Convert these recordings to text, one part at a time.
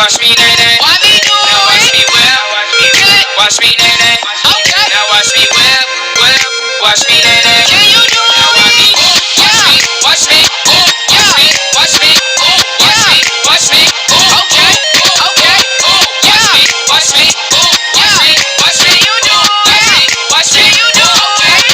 watch me nay nay. Why me do it? Now watch me whip. Watch me nay nay. Okay. Now watch me whip, whip. Watch me nay nay. Can you do Now watch me. it? Watch me. Watch me. Watch me. Watch me. Watch me. Okay. Okay. Watch me. Watch me. Watch me. Watch me. You do it. Watch me. You do it.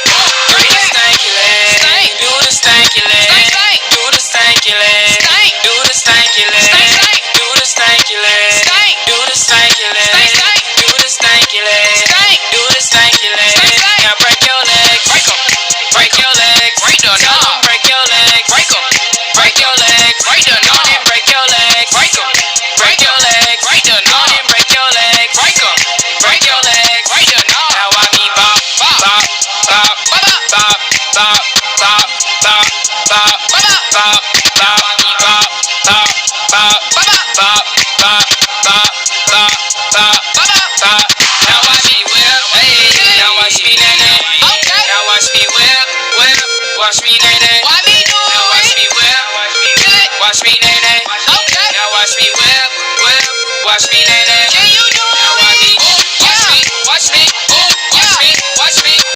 Do the stanky leg. Do the stanky leg. Do the stanky leg. Stank. Do the stanky leg. Stank. Do the stanky leg. Stank. Do the stanky leg. Stank. Do the stanky leg. Stank. Do the stanky leg. Stank. Now break your legs. Break 'em. Break your legs. Break the Tell 'em knob. break your legs. Break 'em. Break your legs. Break the Go on knob. and break your legs. Break 'em. Break your legs. Break the Go on knob. and break your legs. Break 'em. Break your legs. Break the knob. Now I me bop, bop, bop, bop, bop, bop, bop, bop, bop, bop, bop, me bop, bop, bop, bop, bop, bop, bop, bop, bop. Now watch me whip, hey. Now watch me nay nay. Okay. Now watch me whip, whip. Watch me nay nay. Why me do Now watch it? me whip, watch me nay nay. Okay. Now watch me whip, whip. Watch me nay nay.